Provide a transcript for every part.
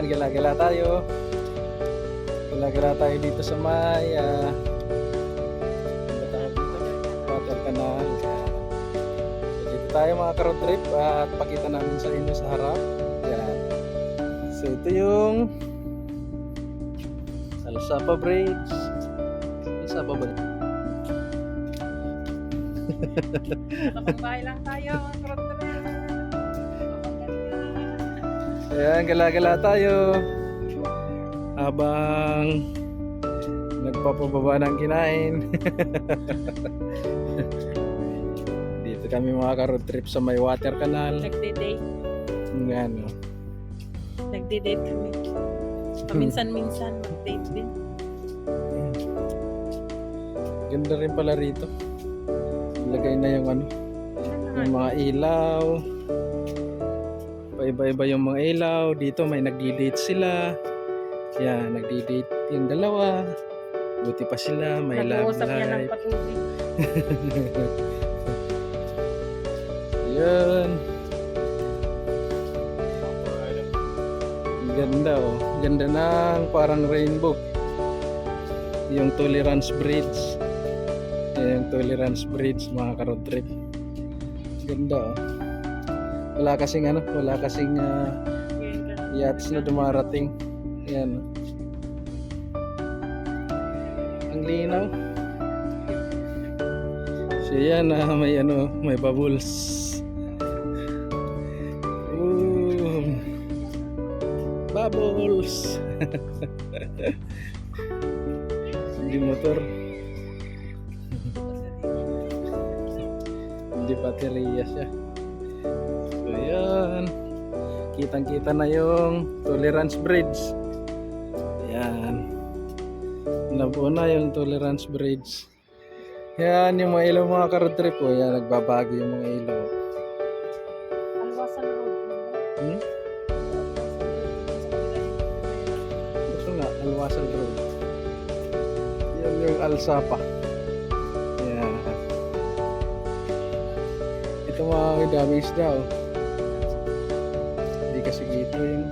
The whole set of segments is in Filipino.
Ayan, gala-gala tayo. Gala-gala tayo dito sa may ano tawag dito? Water Canal. So, dito tayo mga ka-road trip at pakita namin sa inyo sa harap. Ayan. So ito yung Alsapa Bridge. Alsapa Bridge. Nakapagbahay lang tayo. Ayan, gala-gala tayo habang nagpapababa ng kinain. Dito kami mga ka-road trip sa may water canal. Nagde-date. Ano. Nagde-date kami. Paminsan-minsan mag-date din. Ganda rin pala rito. Ilagay na yung ano, yung mga ilaw. Paiba-iba yung mga ilaw. Dito may nagdi-date sila. Yan, nagdi-date yung dalawa. Buti pa sila, may love Nag-uusap niya ng life. patuloy. Yun. Ganda oh. Ganda ng parang rainbow. Yung Tolerance Bridge. Yung Tolerance Bridge mga ka-road trip. Ganda oh. Wala kasing yachts na dumarating. Ayan. Ang linaw. So yan may bubbles. Bubbles. Hindi motor. Hindi baterya siya. So yan. Kitang-kita na yung Tolerance Bridge. Yan. Nabuo na yung Tolerance Bridge. Yan yung mga ilaw mga ka-road trip po. Yan, nagbabago yung mga ilaw. Alwasan road. Ito nga, Alwasan Road. Yan yung Alsapa. Yan. Ito mga dami isda oh. Hindi kasi dito yung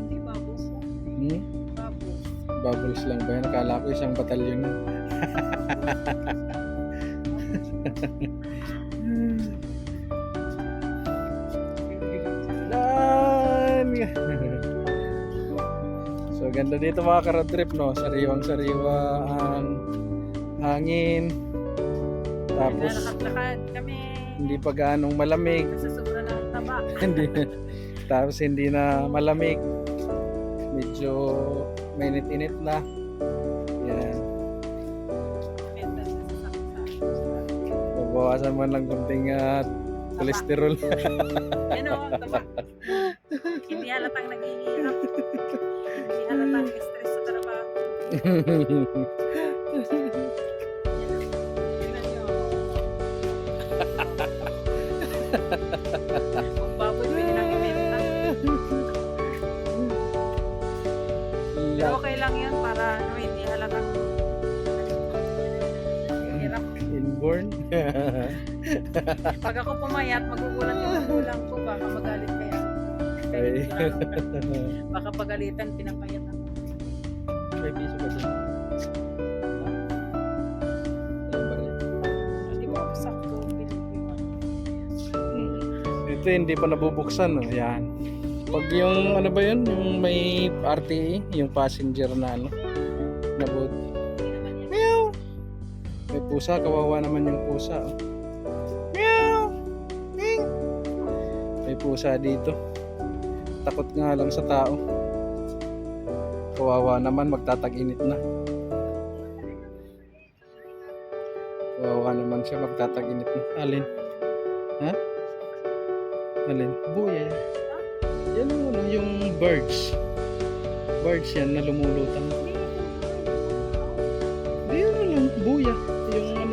Hindi babos. Babos. bubbles lang ba yan? Akala ko isang batalyon yun. So ganda dito mga ka-road trip no. Sariwang sariwa ang hangin. Tapos Nalakad-lakad kami. hindi pa gaanong malamig. Sa sobra ng taba. Hindi. Tapos hindi na malamig. Medyo mainit-init na. Yan. Ganda sa sasakyan. Babawasan man lang kunting kolesterol. Yan o, taba. Hindi halatang naghihirap. Hindi halatang stress sa trabaho. Tingnan nyo. Kung baboy, pwede nang ibenta. Pero okay lang yun para hindi halatang hirap. Inborn. Pag ako pumayat, magugulat yung magulang ko. Baka magalit kaya. Ay. Baka pagalitan, pinapayat ako. May piso ba dyan? Alam ba rin? Hindi mo ako sakto. Pinipiliwan. Ito hindi pa nabubuksan no. Yan. Pag yung ano ba yun? Yung may RTA, yung passenger na nabot. Meow. May pusa, kawawa naman yung pusa. Oh. Meow. Ming. May pusa dito. Takot nga lang sa tao. Kawawa naman, magtatag-init na. Kawawa naman siya, magtatag-init na. Alin? Ha? Alin? Buya. Yan yung birds. Birds yan na lumulutang. Di lang, buya. Yung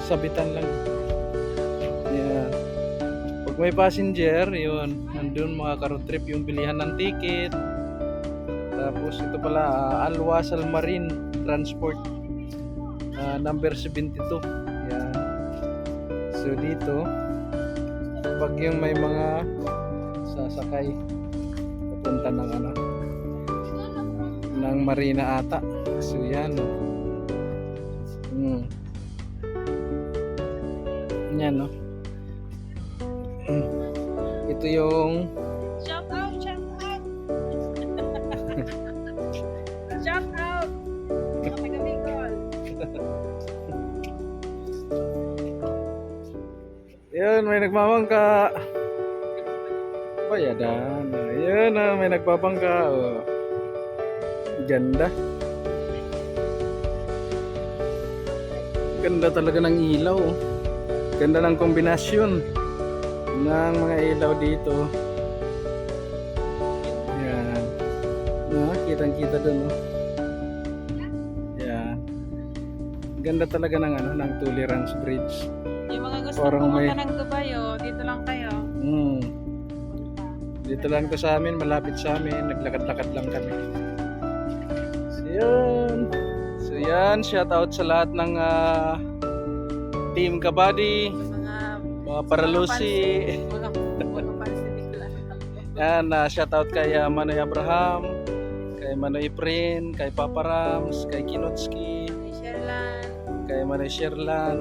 sabitan lang. Yeah. Pag may passenger, yun, nandun mga ka-road trip yung bilihan ng ticket. Tapos ito pala, Alwasal Marine Transport. Number 72. Yan. So dito, pag yung may mga sakay papunta ng ano ng marina ata. So yan. Yan, no? Ito yung Shout out! Shout out! Shout out! Mga Bicol. yun, may nagmamangka. Bayadan. Yun, may nagbabangka. Oh. Ganda. Ganda talaga ng ilaw. Oh. Ganda ng kombinasyon ng mga ilaw dito. Yan. Kitang-kita dun. Oh. Yan. Ganda talaga ng ano, ng Tolerance Bridge. Yung mga gusto Parang pumunta may- ng Dubai, oh, dito lang kayo. Dito lang to sa amin, malapit sa amin. Naglakad-lakad lang kami. So yan, shout out sa lahat ng Team Kabady, mga Paralusi. Mga pansin bigla. Yan, shout out kay Manoy Abraham, kay Manoy Prin, kay Papa Rams, kay Kinotski, Ni Sherlan. kay Manoy Sherlan,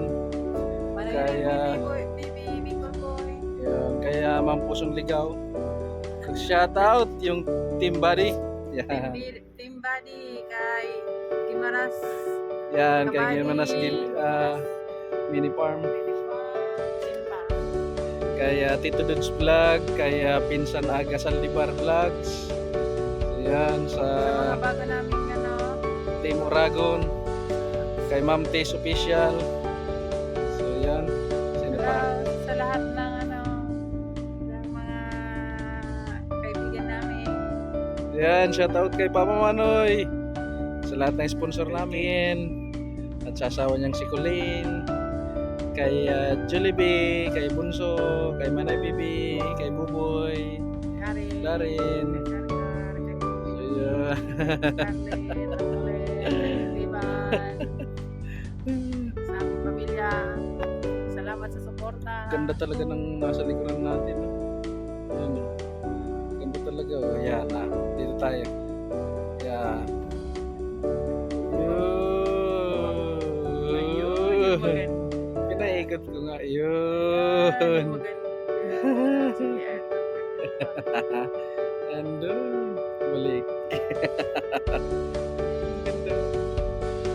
Kaya- Baby Bicol boy. yan, kay Ma'am Pusong Ligaw. Shout out yung Team Buddy. Yan, Team Buddy kay Gimaras. yan kay Kabady. Gimanas Mini Farm. Simpa. Kay Tito Dudes Vlog, kay Pinsan Aga Saldivar Vlogs. So, yan Sa sa mga bago namin Team Oragon, kay Ma'am Tess Official. So yan, sino pa? sa lahat ng ng mga kaibigan namin. Yan, shout out kay Papa Manoy. Sa lahat ng sponsor namin. At sa asawa niyang si Colleen. Kay Jollibee, kay Bunso, kay Manay Bibi, kay Buboy, Karin. Darin. Kay Karkar, kay So, yan. Carlet, Carlet, Ivan, sa aming pamilya. Salamat sa suporta. Ganda talaga ng nasa likuran natin. No? Yan, oh. Ganda talaga. Oh. Yan, dito tayo. Yan. Ayun, Yun. Pinaikot ko nga. Yan, Yun. maganda. Sige, Andun. Balik. Ganda.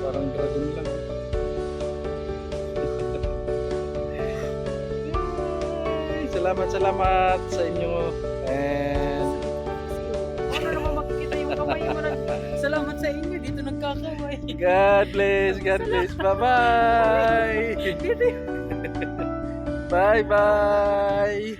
Parang dragon lang. Yay! Salamat sa inyo. And ano naman makikita yung kamay mo na. Salamat sa inyo, dito nagkakamay. God bless. God bless. Bye-bye. Bye-bye.